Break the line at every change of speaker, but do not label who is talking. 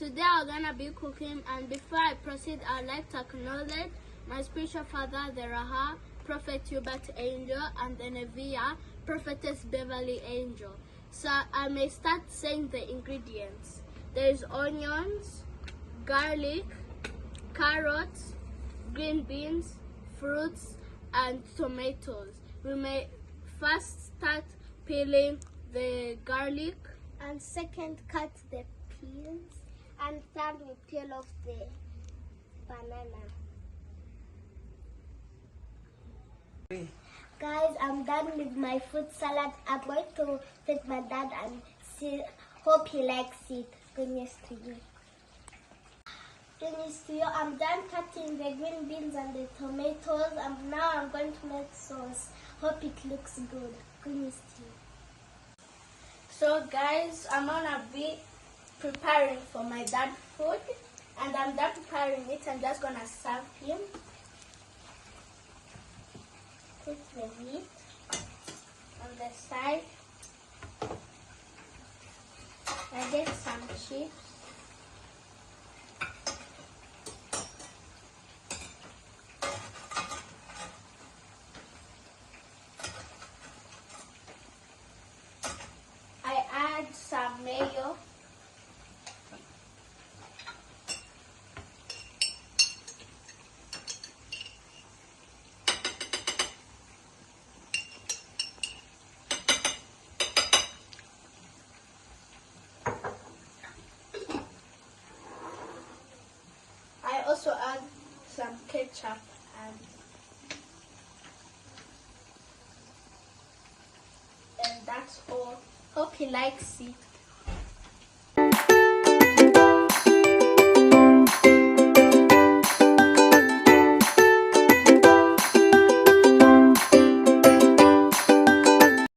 Today I'm gonna be cooking, and before I proceed, I'd like to acknowledge my spiritual father, the Raha, Prophet Hubert Angel, and the Nevia, Prophetess Beverly Angel. So I may start saying the ingredients. There's onions, garlic, carrots, green beans, fruits, and tomatoes. We may first start peeling the garlic,
and second cut the peels, and third we peel off the banana. Guys, I'm done with my fruit salad. I'm going to take my dad and see. Hope he likes it. Goodness to you. Goodness to you. I'm done cutting the green beans and the tomatoes, and now I'm going to make sauce. Hope it looks good. Goodness to you.
So guys, I'm gonna be preparing for my dad food, and I'm done preparing it. I'm just gonna serve him. Put the meat on the side. I get some chips. I add some mayo. I also add some ketchup, and that's all. Hope he likes it.